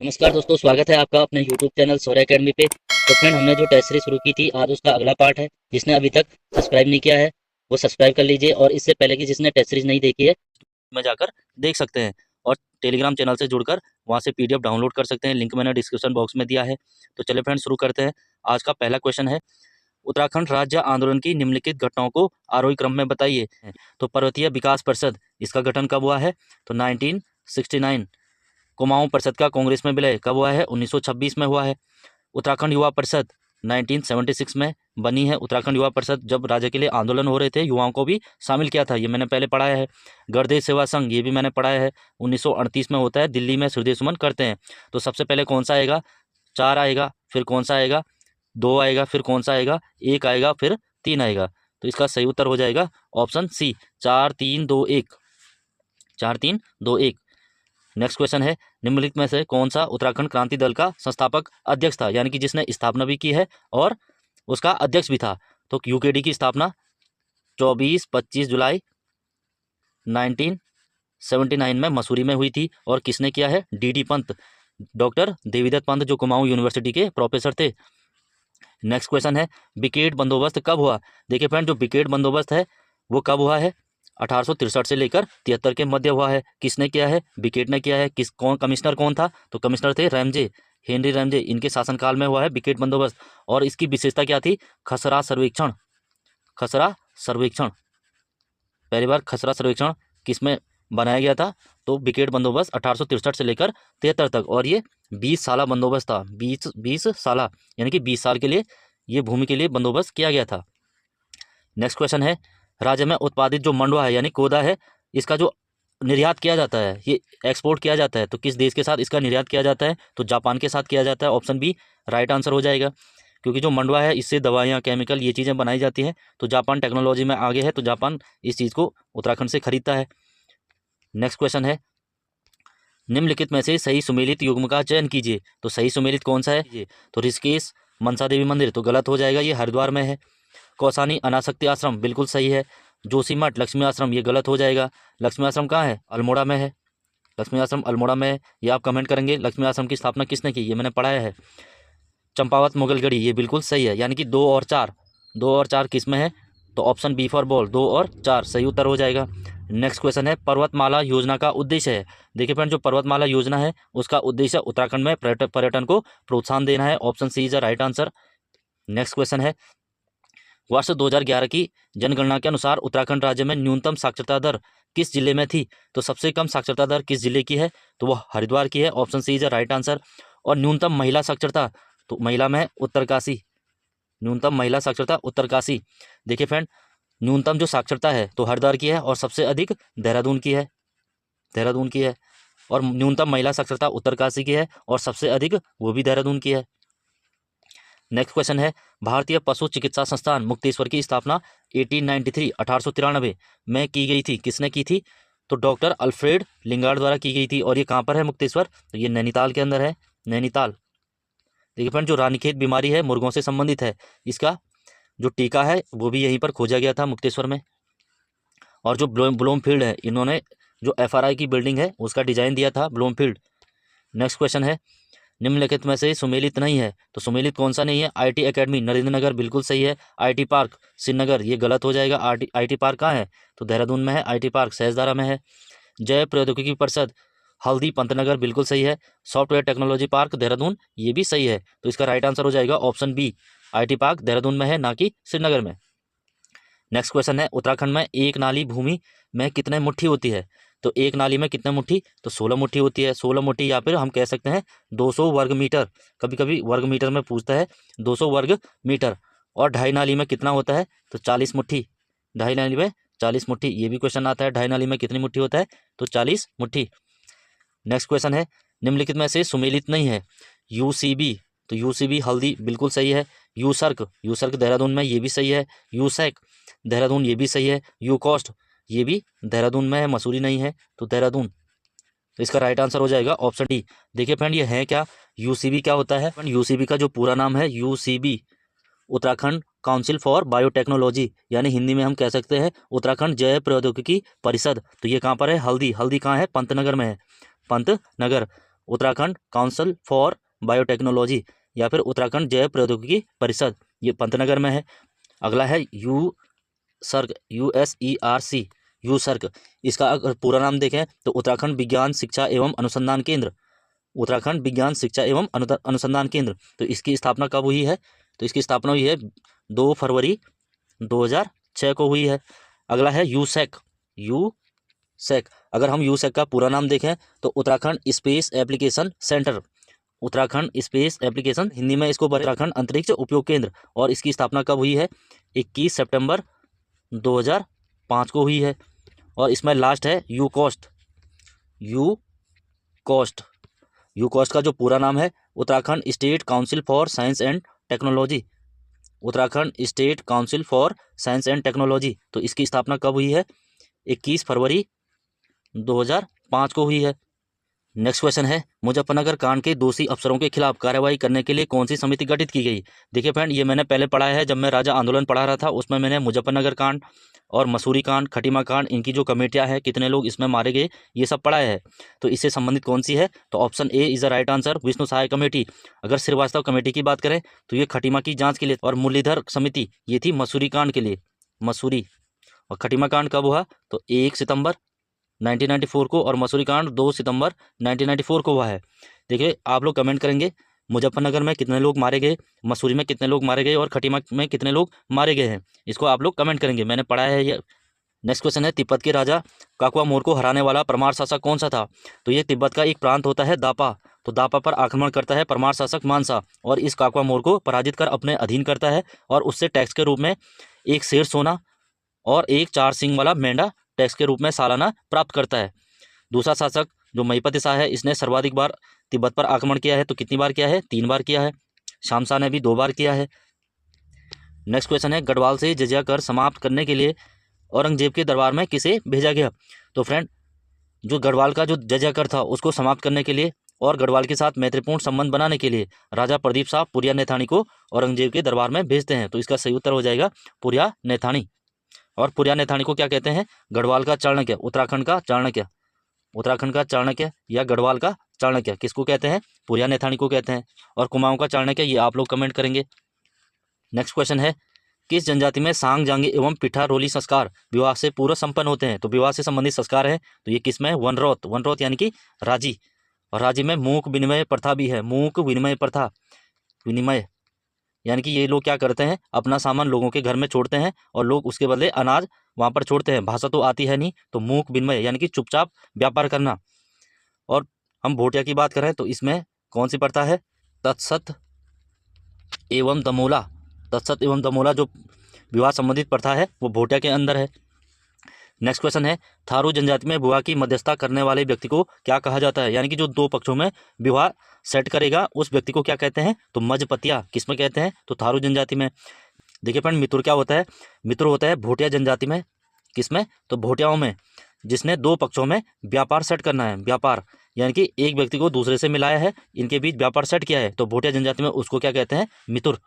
नमस्कार दोस्तों, स्वागत है आपका अपने YouTube चैनल सौर्य अकेडमी पे। तो फ्रेंड, हमने जो टेस्ट सीरीज शुरू की थी, आज उसका अगला पार्ट है। जिसने अभी तक सब्सक्राइब नहीं किया है वो सब्सक्राइब कर लीजिए, और इससे पहले कि जिसने टेस्ट सीरीज नहीं देखी है में जाकर देख सकते हैं। और टेलीग्राम चैनल से जुड़कर वहाँ से PDF डाउनलोड कर सकते हैं। लिंक मैंने डिस्क्रिप्शन बॉक्स में दिया है। तो चलिए फ्रेंड, शुरू करते हैं। आज का पहला क्वेश्चन है, उत्तराखंड राज्य आंदोलन की निम्नलिखित घटनाओं को आरोही क्रम में बताइए। तो पर्वतीय विकास परिषद, इसका गठन कब हुआ है? तो 1969। कुमाऊं परिषद का कांग्रेस में विलय कब हुआ है? 1926 में हुआ है। उत्तराखंड युवा परिषद 1976 में बनी है। उत्तराखंड युवा परिषद जब राज्य के लिए आंदोलन हो रहे थे, युवाओं को भी शामिल किया था, ये मैंने पहले पढ़ाया है। गणदेश सेवा संघ, ये भी मैंने पढ़ाया है, 1938 में होता है, दिल्ली में हृदय सुमन करते हैं। तो सबसे पहले कौन सा आएगा? 4 आएगा, फिर कौन सा आएगा? 2 आएगा, फिर कौन सा आएगा? 1 आएगा, फिर 3 आएगा। तो इसका सही उत्तर हो जाएगा ऑप्शन सी, 4 3 2 1। 4 3 2 1। नेक्स्ट क्वेश्चन है, निम्नलिखित में से कौन सा उत्तराखंड क्रांति दल का संस्थापक अध्यक्ष था, यानी कि जिसने स्थापना भी की है और उसका अध्यक्ष भी था? तो यूकेडी की स्थापना 24-25 जुलाई 1979 में मसूरी में हुई थी। और किसने किया है? DD पंत, डॉक्टर देवीदत्त पंत, जो कुमाऊं यूनिवर्सिटी के प्रोफेसर थे। नेक्स्ट क्वेश्चन है, बिकेट बंदोबस्त कब हुआ? देखिए फ्रेंड, जो बिकेट बंदोबस्त है वो कब हुआ है? 1863 से लेकर 73 के मध्य हुआ है। किसने किया है? बिकेट ने किया है। कमिश्नर कौन था? तो कमिश्नर थे रैमजे, हेनरी रैमजे, इनके शासनकाल में हुआ है बिकेट बंदोबस्त। और इसकी विशेषता क्या थी? खसरा सर्वेक्षण। खसरा सर्वेक्षण, पहली बार खसरा सर्वेक्षण किसमें बनाया गया था? तो बिकेट बंदोबस्त 1863 से लेकर 73 तक। और ये 20 साला बंदोबस्त था, 20 साला, यानी कि 20 साल के लिए ये भूमि के लिए बंदोबस्त किया गया था। नेक्स्ट क्वेश्चन है, राज्य में उत्पादित जो मंडुआ है यानी कोदा है, इसका जो निर्यात किया जाता है, ये एक्सपोर्ट किया जाता है, तो किस देश के साथ इसका निर्यात किया जाता है? तो जापान के साथ किया जाता है। ऑप्शन बी राइट आंसर हो जाएगा, क्योंकि जो मंडुआ है इससे दवाइयाँ, केमिकल, ये चीज़ें बनाई जाती हैं। तो जापान टेक्नोलॉजी में आगे है, तो जापान इस चीज़ को उत्तराखंड से खरीदता है। नेक्स्ट क्वेश्चन है, निम्नलिखित में से सही सुमेलित युग्म का चयन कीजिए। तो सही सुमेलित कौन सा है? तो ऋषिकेश मनसा देवी मंदिर, तो गलत हो जाएगा, ये हरिद्वार में है। कौसानी अनासक्ति आश्रम, बिल्कुल सही है। जोशीमठ लक्ष्मी आश्रम, ये गलत हो जाएगा। लक्ष्मी आश्रम कहाँ है? अल्मोड़ा में है। लक्ष्मी आश्रम अल्मोड़ा में है। ये आप कमेंट करेंगे, लक्ष्मी आश्रम की स्थापना किसने की? ये मैंने पढ़ाया है। चंपावत मुगलगढ़ी, ये बिल्कुल सही है, यानी कि 2 और 4, 2 और 4 किस में है? तो ऑप्शन बी फॉर बॉल, 2 और 4 सही उत्तर हो जाएगा। नेक्स्ट क्वेश्चन है, पर्वतमाला योजना का उद्देश्य है। देखिए फ्रेंड, जो पर्वतमाला योजना है उसका उद्देश्य उत्तराखंड में पर्यटन को प्रोत्साहन देना है। Option C is the right answer. Next question है, वर्ष 2011 की जनगणना के अनुसार उत्तराखंड राज्य में न्यूनतम साक्षरता दर किस जिले में थी? तो सबसे कम साक्षरता दर किस जिले की है? तो वो हरिद्वार की है। Option C is the right answer. और न्यूनतम महिला साक्षरता, तो महिला में है उत्तरकाशी। न्यूनतम महिला साक्षरता उत्तरकाशी। देखिए फ्रेंड, न्यूनतम जो साक्षरता है तो हरिद्वार की है, और सबसे अधिक देहरादून की है। देहरादून की है। और न्यूनतम महिला साक्षरता उत्तरकाशी की है, और सबसे अधिक वो भी देहरादून की है। नेक्स्ट क्वेश्चन है, भारतीय पशु चिकित्सा संस्थान मुक्तेश्वर की स्थापना 1893 में की गई थी। किसने की थी? तो डॉक्टर अल्फ्रेड लिंगार्ड द्वारा की गई थी। और ये कहाँ पर है मुक्तेश्वर? तो ये नैनीताल के अंदर है, नैनीताल। देखिए फ्रेंड, जो रानीखेत बीमारी है मुर्गों से संबंधित है, इसका जो टीका है वो भी यहीं पर खोजा गया था, मुक्तेश्वर में। और जो ब्लूमफील्ड है, इन्होंने जो FRI की बिल्डिंग है उसका डिजाइन दिया था, ब्लूमफील्ड। नेक्स्ट क्वेश्चन है, निम्नलिखित में से सुमेलित नहीं है। तो सुमेलित कौन सा नहीं है? IT एकेडमी नरेंद्र नगर, बिल्कुल सही है। IT पार्क श्रीनगर, ये गलत हो जाएगा। IT पार्क कहाँ है? तो देहरादून में है। IT पार्क सहजदारा में है। जय प्रौद्योगिकी परिषद हल्दी पंतनगर, बिल्कुल सही है। सॉफ्टवेयर टेक्नोलॉजी पार्क देहरादून, ये भी सही है। तो इसका राइट आंसर हो जाएगा option B, IT park Dehradun में है, ना कि श्रीनगर में। नेक्स्ट क्वेश्चन है, उत्तराखंड में एक नाली भूमि में कितने मुट्ठी होती है? तो एक नाली में कितने मुट्ठी? तो 16 मुट्ठी होती है। 16 मुट्ठी, या फिर हम कह सकते हैं 200 वर्ग मीटर, कभी कभी वर्ग मीटर में पूछता है, 200 वर्ग मीटर। और ढाई नाली में कितना होता है? तो 40 मुट्ठी। ढाई नाली में 40 मुट्ठी, ये भी क्वेश्चन आता है, ढाई नाली में कितनी मुट्ठी होता है? तो 40 मुट्ठी। नेक्स्ट क्वेश्चन है, निम्नलिखित में से सुमेलित नहीं है। UCB, तो UCB हल्दी बिल्कुल सही है। यूसर्क देहरादून में, ये भी सही है। यूसैक देहरादून, ये भी सही है। यूकॉस्ट, ये भी देहरादून में है, मसूरी नहीं है, तो देहरादून। तो इसका राइट आंसर हो जाएगा ऑप्शन डी। देखिए फ्रेंड, ये है क्या? UCB क्या होता है? UCB का जो पूरा नाम है UCB, Uttarakhand council for biotechnology, यानी हिंदी में हम कह सकते हैं उत्तराखंड जैव प्रौद्योगिकी परिषद। तो ये कहाँ पर है? हल्दी। हल्दी कहाँ है? पंतनगर में है, Pantnagar. Uttarakhand council for biotechnology या फिर उत्तराखंड जैव प्रौद्योगिकी परिषद, ये पंतनगर में है। अगला है यूसर्क, USERC, यूसर्क। इसका अगर पूरा नाम देखें तो उत्तराखंड विज्ञान शिक्षा एवं अनुसंधान केंद्र, उत्तराखंड विज्ञान शिक्षा एवं अनुसंधान केंद्र। तो इसकी स्थापना कब हुई है? तो इसकी स्थापना हुई है 2 फरवरी 2006 को हुई है। अगला है यूसैक, यूसैक। अगर हम यूसैक का पूरा नाम देखें तो Uttarakhand space application centre, Uttarakhand space application, Hindi में इसको उत्तराखंड अंतरिक्ष उपयोग केंद्र। और इसकी स्थापना कब हुई है? 21 सितंबर 2005 को हुई है। और इसमें लास्ट है यूकॉस्ट, यूकॉस्ट। यूकॉस्ट का जो पूरा नाम है Uttarakhand state council for science and technology, Uttarakhand state council for science and technology. तो इसकी स्थापना कब हुई है? 21 फरवरी 2005 को हुई है। नेक्स्ट क्वेश्चन है, मुजफ्फरनगर कांड के दोषी अफसरों के खिलाफ कार्रवाई करने के लिए कौन सी समिति गठित की गई? देखिए फ्रेंड, ये मैंने पहले पढ़ा है, जब मैं राजा आंदोलन पढ़ा रहा था उसमें मैंने मुजफ्फरनगर कांड और मसूरी कांड, खटीमा कांड, इनकी जो कमेटियां हैं, कितने लोग इसमें मारे गए, ये सब पढ़ा है। तो इससे संबंधित कौन सी है? तो option A is the right answer, Vishnu Sahay committee. अगर श्रीवास्तव कमेटी की बात करें तो ये खटीमा की जाँच के लिए, और मुरलीधर समिति ये थी मसूरी कांड के लिए, मसूरी। और खटीमा कांड कब हुआ? तो 1 सितंबर 1994 को, और मसूरी कांड 2 सितंबर 1994 को हुआ है। देखिए आप लोग कमेंट करेंगे मुजफ्फरनगर में कितने लोग मारे गए, मसूरी में कितने लोग मारे गए और खटीमा में कितने लोग मारे गए हैं, इसको आप लोग कमेंट करेंगे, मैंने पढ़ा है ये। नेक्स्ट क्वेश्चन है, तिब्बत के राजा काकुआ मोर को हराने वाला परमार शासक कौन सा था? तो ये तिब्बत का एक प्रांत होता है दापा। तो दापा पर आक्रमण करता है परमार शासक मानसा, और इस काकुआ मोर को पराजित कर अपने अधीन करता है, और उससे टैक्स के रूप में एक शेर सोना और एक 4 सींग वाला मेंढा टैक्स के रूप में सालाना प्राप्त करता है। दूसरा शासक जो महिपति शाह है, इसने सर्वाधिक बार तिब्बत पर आक्रमण किया है। तो कितनी बार किया है? 3 बार किया है। शामशाह ने भी 2 बार किया है। नेक्स्ट क्वेश्चन है, गढ़वाल से जजिया कर समाप्त करने के लिए औरंगजेब के दरबार में किसे भेजा गया? तो फ्रेंड, जो गढ़वाल का जो जजिया कर था उसको समाप्त करने के लिए और गढ़वाल के साथ मैत्रीपूर्ण संबंध बनाने के लिए राजा प्रदीप शाह पुरिया नैथानी को औरंगजेब के दरबार में भेजते हैं। तो इसका सही उत्तर हो जाएगा पुरिया नैथानी। और पुरिया नैथानी को क्या कहते हैं? गढ़वाल का चाणक्य, उत्तराखंड का चाणक्य, उत्तराखंड का चाणक्य या गढ़वाल का चाणक्य, किसको कहते हैं? पुरिया नैथानी को कहते हैं। और कुमाऊं का चाणक्य, ये आप लोग कमेंट करेंगे। नेक्स्ट क्वेश्चन है, किस जनजाति में सांग जांगी एवं पिठा रोली संस्कार विवाह से पूर्व संपन्न होते हैं? तो विवाह से संबंधित संस्कार है, तो ये किसमें? वनरौत, वनरौत यानी कि राजी। और राजी में मूक विनिमय प्रथा भी है, मूक विनिमय प्रथा, विनिमय यानी कि ये लोग क्या करते हैं, अपना सामान लोगों के घर में छोड़ते हैं और लोग उसके बदले अनाज वहाँ पर छोड़ते हैं। भाषा तो आती है नहीं, तो मूक विनिमय यानी कि चुपचाप व्यापार करना। और हम भोटिया की बात करें तो इसमें कौन सी प्रथा है? तत्सत एवं दमोला, तत्सत एवं दमोला जो विवाह संबंधित प्रथा है वो भोटिया के अंदर है। नेक्स्ट क्वेश्चन है, थारू जनजाति में विवाह की मध्यस्थता करने वाले व्यक्ति को क्या कहा जाता है? यानी कि जो 2 पक्षों में विवाह सेट करेगा उस व्यक्ति को क्या कहते हैं? तो मजपतिया। किसमें कहते हैं? तो थारू जनजाति में। देखिए फ्रेंड, मित्र क्या होता है? मित्र होता है भोटिया जनजाति में। किसमें? तो भोटियाओं में, जिसने 2 पक्षों में व्यापार सेट करना है, व्यापार यानी कि एक व्यक्ति को दूसरे से मिलाया है, इनके बीच व्यापार सेट किया है, तो भोटिया जनजाति में उसको क्या कहते हैं? मित्र।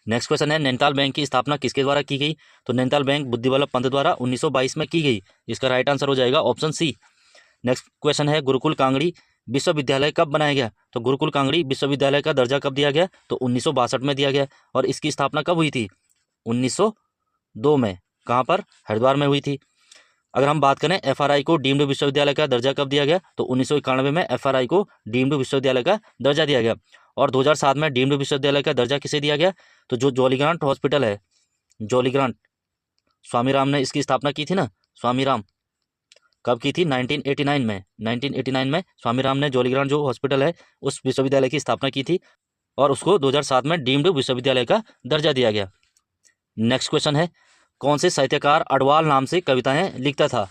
नेक्स्ट क्वेश्चन है, नैनीताल बैंक की स्थापना किसके द्वारा की गई? तो नैनीताल बैंक बुद्धि वल्लभ पंत द्वारा 1922 में की गई। इसका राइट आंसर हो जाएगा ऑप्शन सी। नेक्स्ट क्वेश्चन है, गुरुकुल कांगड़ी विश्वविद्यालय कब बनाया गया? तो गुरुकुल कांगड़ी विश्वविद्यालय का दर्जा कब दिया गया? तो 1962 में दिया गया। और इसकी स्थापना कब हुई थी? 1902 में। कहाँ पर? हरिद्वार में हुई थी। अगर हम बात करें FRI को डीम्ड विश्वविद्यालय का दर्जा कब दिया गया? तो 1991 में FRI को डीम्ड विश्वविद्यालय का दर्जा दिया गया। और 2007 में डीम्ड विश्वविद्यालय का दर्जा किसे दिया गया? तो जो जॉलीग्रांट हॉस्पिटल है, जॉलीग्रांट, स्वामी राम ने इसकी स्थापना की थी ना, स्वामी राम। कब की थी? 1989 में। 1989 में स्वामी राम ने जॉलीग्रांट जो हॉस्पिटल है उस विश्वविद्यालय की स्थापना की थी, और उसको 2007 में डीम्ड विश्वविद्यालय का दर्जा दिया गया। नेक्स्ट क्वेश्चन है, कौन से साहित्यकार अडवाल नाम से कविताएं लिखता था?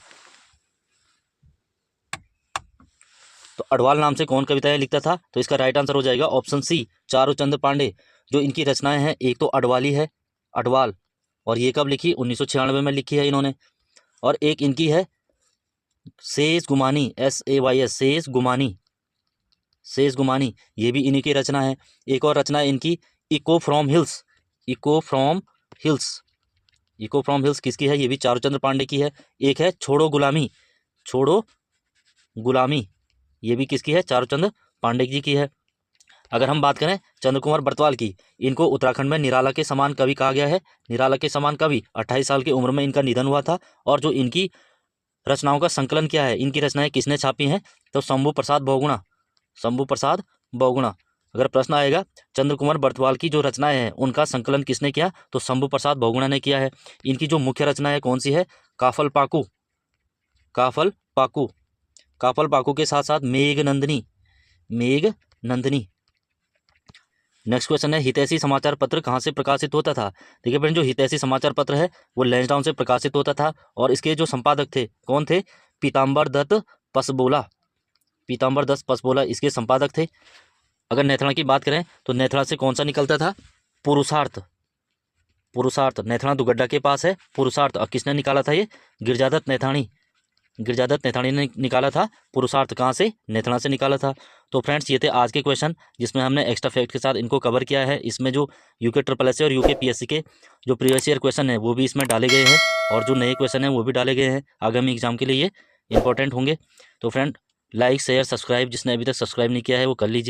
तो अडवाल नाम से कौन कविताएं लिखता था? तो इसका राइट आंसर हो जाएगा ऑप्शन सी, चारूचंद पांडे। जो इनकी रचनाएं हैं, एक तो अडवाली है, अडवाल, और ये कब लिखी? 1996 में लिखी है इन्होंने। और एक इनकी है शेष गुमानी, SAYS, शेष गुमानी, शेष गुमानी, ये भी इन्हीं की रचना है। एक और रचना है इनकी, eco from hills, eco from hills, eco from hills किसकी है? ये भी चारूचंद्र पांडे की है। एक है छोड़ो गुलामी, छोड़ो गुलामी, ये भी किसकी है, चारूचंद पांडे जी की है। अगर हम बात करें चंद्र कुमार बर्तवाल की, इनको उत्तराखंड में निराला के समान कवि कहा गया है। निराला के समान कवि, 28 साल की उम्र में इनका निधन हुआ था। और जो इनकी रचनाओं का संकलन क्या है, इनकी रचनाएं किसने छापी हैं, तो शंभू प्रसाद बहुगुणा, शंभू प्रसाद बहुगुणा। अगर प्रश्न आएगा चंद्र कुमार बर्तवाल की जो रचनाएं हैं उनका संकलन किसने किया, तो शंभू प्रसाद बहुगुणा ने किया है। इनकी जो मुख्य रचना है कौन सी है, काफल पाकू, काफल पाकू, काफल पाकू के साथ साथ मेघनंदिनी, मेघनंदिनी। नेक्स्ट क्वेश्चन है हितैषी समाचार पत्र कहाँ से प्रकाशित होता था। देखिए फ्रेंड, जो हितैषी समाचार पत्र है वो लैंसडाउन से प्रकाशित होता था और इसके जो संपादक थे कौन थे, पीताम्बर दत्त पसबोला, पीताम्बर दत्त पसबोला इसके संपादक थे। अगर नेथड़ा की बात करें तो नेथड़ा से कौन सा निकलता था, पुरुषार्थ, पुरुषार्थ नेथड़ा दुगड्डा के पास है पुरुषार्थ। और किसने निकाला था ये, गिरजादत्त नैथानी, गिरजादत्त नैथानी ने निकाला था पुरुषार्थ। कहाँ से, नेथड़ा से निकाला था। तो फ्रेंड्स ये थे आज के क्वेश्चन जिसमें हमने एक्स्ट्रा फैक्ट के साथ इनको कवर किया है। इसमें जो यूके SSS और यूके PSC के जो प्रीवियस ईयर क्वेश्चन है वो भी इसमें डाले गए हैं और जो नए क्वेश्चन हैं वो भी डाले गए हैं आगामी एग्जाम के लिए, ये इंपॉर्टेंट होंगे। तो फ्रेंड लाइक शेयर सब्सक्राइब, जिसने अभी तक सब्सक्राइब नहीं किया है वो कर लीजिए।